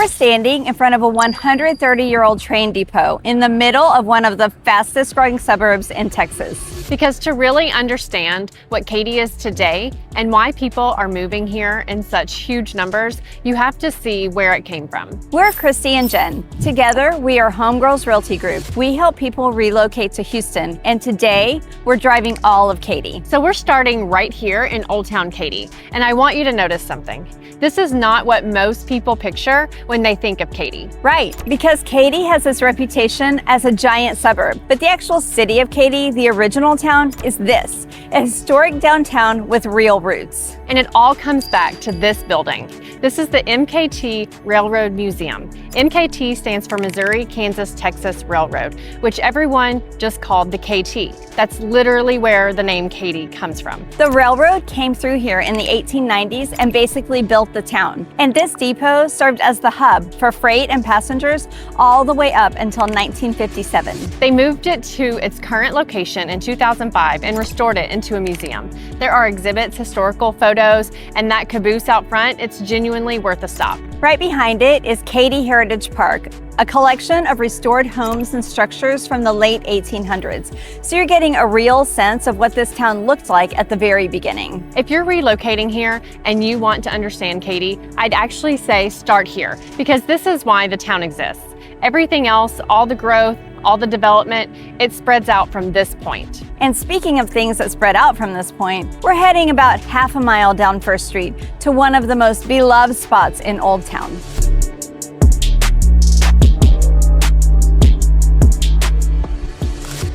We're standing in front of a 130-year-old train depot in the middle of one of the fastest growing suburbs in Texas. Because to really understand what Katy is today and why people are moving here in such huge numbers, you have to see where it came from. We're Christy and Jen. Together, we are Home Girls Realty Group. We help people relocate to Houston, and today, we're driving all of Katy. So we're starting right here in Old Town Katy, and I want you to notice something. This is not what most people picture when they think of Katy. Right, because Katy has this reputation as a giant suburb, but the actual city of Katy, the original town, is this, a historic downtown with real roots. And it all comes back to this building. This is the MKT Railroad Museum. MKT stands for Missouri, Kansas, Texas Railroad, which everyone just called the KT. That's literally where the name Katy comes from. The railroad came through here in the 1890s and basically built the town. And this depot served as the hub for freight and passengers all the way up until 1957. They moved it to its current location in 2005 and restored it into a museum. There are exhibits, historical photos, and that caboose out front, it's genuinely worth a stop. Right behind it is Katy Heritage Park, a collection of restored homes and structures from the late 1800s. So you're getting a real sense of what this town looked like at the very beginning. If you're relocating here and you want to understand Katy, I'd actually say start here, because this is why the town exists. Everything else, all the growth, all the development, it spreads out from this point. And speaking of things that spread out from this point, we're heading about half a mile down First Street to one of the most beloved spots in Old Town.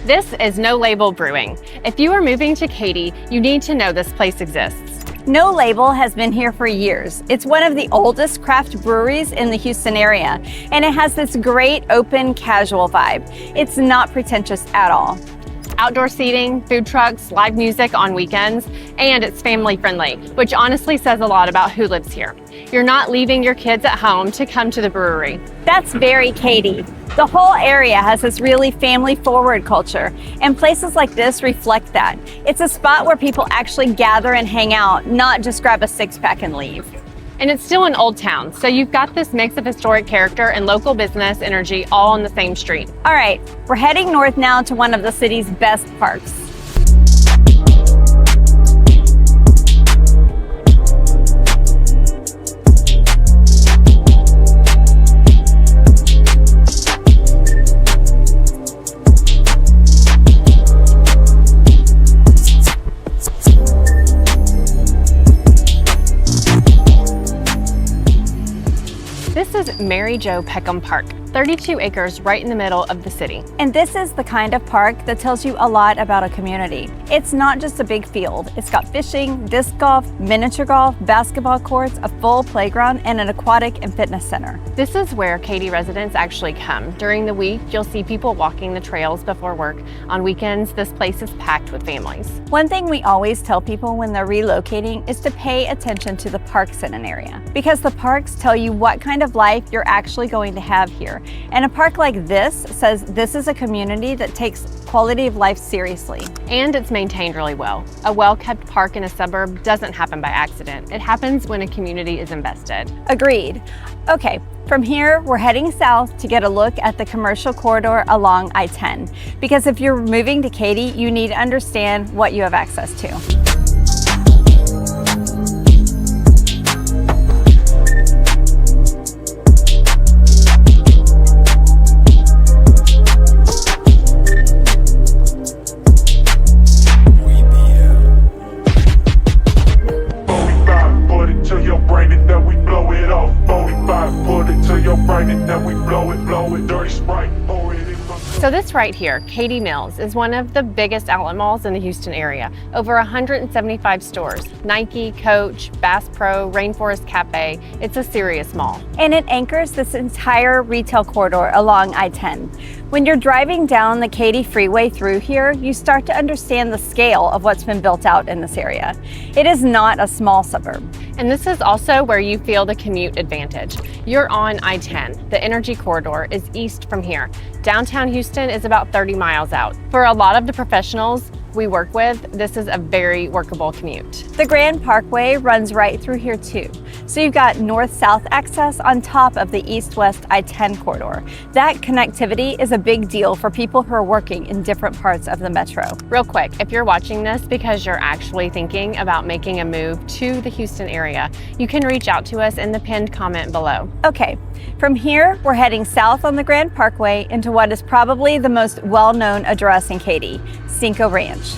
This is No Label Brewing. If you are moving to Katy, you need to know this place exists. No Label has been here for years. It's one of the oldest craft breweries in the Houston area, and it has this great open, casual vibe. It's not pretentious at all. Outdoor seating, food trucks, live music on weekends, and it's family friendly, which honestly says a lot about who lives here. You're not leaving your kids at home to come to the brewery. That's very Katy. The whole area has this really family-forward culture, and places like this reflect that. It's a spot where people actually gather and hang out, not just grab a six-pack and leave. And it's still an old town, so you've got this mix of historic character and local business energy all on the same street. All right, we're heading north now to one of the city's best parks. This is Jo Peckham Park, 32 acres right in the middle of the city. And this is the kind of park that tells you a lot about a community. It's not just a big field. It's got fishing, disc golf, miniature golf, basketball courts, a full playground, and an aquatic and fitness center. This is where Katy residents actually come. During the week, you'll see people walking the trails before work. On weekends, this place is packed with families. One thing we always tell people when they're relocating is to pay attention to the parks in an area, because the parks tell you what kind of life you're actually going to have here. And a park like this says this is a community that takes quality of life seriously. And it's maintained really well. A well-kept park in a suburb doesn't happen by accident. It happens when a community is invested. Agreed. Okay, from here, we're heading south to get a look at the commercial corridor along I-10. Because if you're moving to Katy, you need to understand what you have access to. So this right here, Katy Mills, is one of the biggest outlet malls in the Houston area. Over 175 stores, Nike, Coach, Bass Pro, Rainforest Cafe. It's a serious mall. And it anchors this entire retail corridor along I-10. When you're driving down the Katy freeway through here, you start to understand the scale of what's been built out in this area. It is not a small suburb. And this is also where you feel the commute advantage. You're on I-10. The energy corridor is east from here. Downtown Houston is about 30 miles out. For a lot of the professionals, we work with, this is a very workable commute. The Grand Parkway runs right through here too. So you've got north-south access on top of the east-west I-10 corridor. That connectivity is a big deal for people who are working in different parts of the metro. Real quick, if you're watching this because you're actually thinking about making a move to the Houston area, you can reach out to us in the pinned comment below. Okay, from here, we're heading south on the Grand Parkway into what is probably the most well-known address in Katy, Cinco Ranch.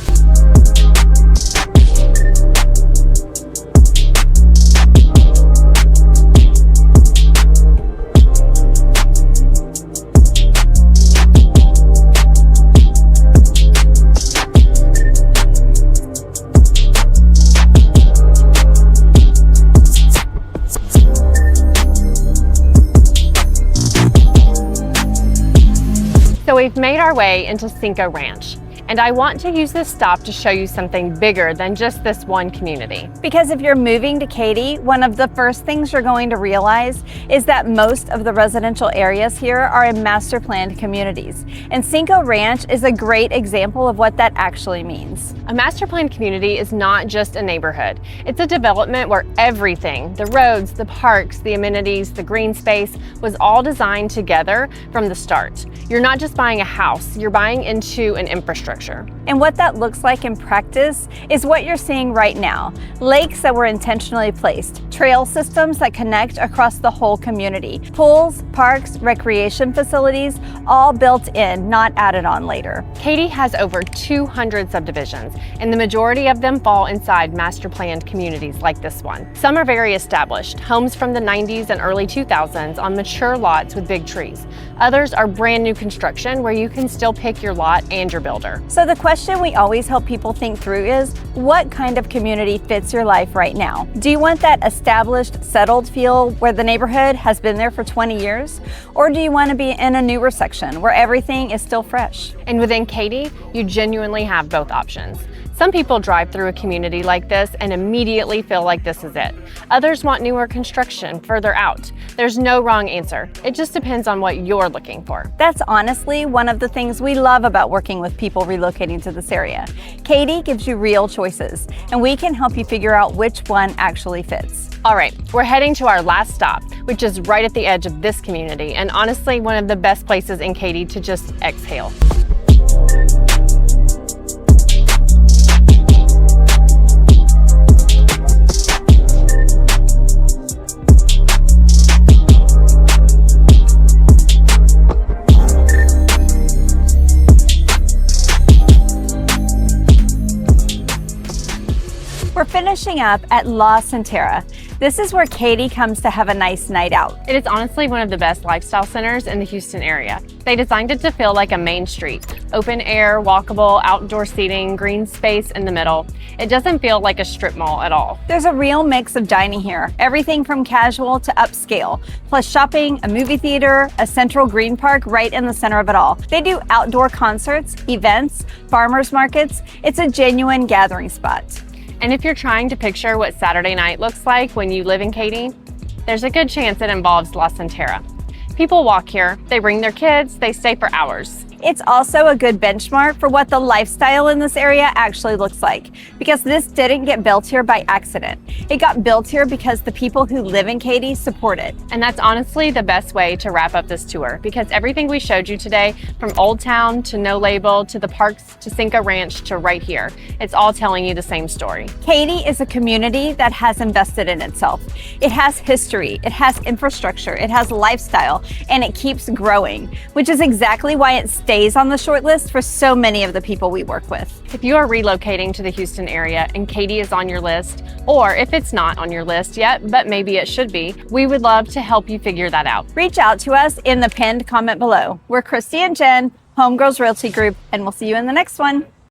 So we've made our way into Cinco Ranch, and I want to use this stop to show you something bigger than just this one community. Because if you're moving to Katy, one of the first things you're going to realize is that most of the residential areas here are in master planned communities. And Cinco Ranch is a great example of what that actually means. A master planned community is not just a neighborhood. It's a development where everything, the roads, the parks, the amenities, the green space, was all designed together from the start. You're not just buying a house, you're buying into an infrastructure. And what that looks like in practice is what you're seeing right now. Lakes that were intentionally placed, trail systems that connect across the whole community, pools, parks, recreation facilities, all built in, not added on later. Katy has over 200 subdivisions, and the majority of them fall inside master planned communities like this one. Some are very established, homes from the 90s and early 2000s on mature lots with big trees. Others are brand new construction where you can still pick your lot and your builder. So the question we always help people think through is, what kind of community fits your life right now? Do you want that established, settled feel where the neighborhood has been there for 20 years? Or do you want to be in a newer section where everything is still fresh? And within Katy, you genuinely have both options. Some people drive through a community like this and immediately feel like this is it. Others want newer construction further out. There's no wrong answer. It just depends on what you're looking for. That's honestly one of the things we love about working with people relocating to this area. Katy gives you real choices, and we can help you figure out which one actually fits. All right, we're heading to our last stop, which is right at the edge of this community, and honestly, one of the best places in Katy to just exhale. We're finishing up at LaCenterra. This is where Katy comes to have a nice night out. It is honestly one of the best lifestyle centers in the Houston area. They designed it to feel like a main street. Open air, walkable, outdoor seating, green space in the middle. It doesn't feel like a strip mall at all. There's a real mix of dining here. Everything from casual to upscale, plus shopping, a movie theater, a central green park right in the center of it all. They do outdoor concerts, events, farmers markets. It's a genuine gathering spot. And if you're trying to picture what Saturday night looks like when you live in Katy, there's a good chance it involves LaCenterra. People walk here, they bring their kids, they stay for hours. It's also a good benchmark for what the lifestyle in this area actually looks like, because this didn't get built here by accident. It got built here because the people who live in Katy support it. And that's honestly the best way to wrap up this tour, because everything we showed you today, from Old Town to No Label to the parks to Cinco Ranch to right here, it's all telling you the same story. Katy is a community that has invested in itself. It has history, it has infrastructure, it has lifestyle, and it keeps growing, which is exactly why it stays on the short list for so many of the people we work with. If you are relocating to the Houston area and Katy is on your list, or if it's not on your list yet, but maybe it should be, we would love to help you figure that out. Reach out to us in the pinned comment below. We're Christy and Jen, Home Girls Realty Group, and we'll see you in the next one.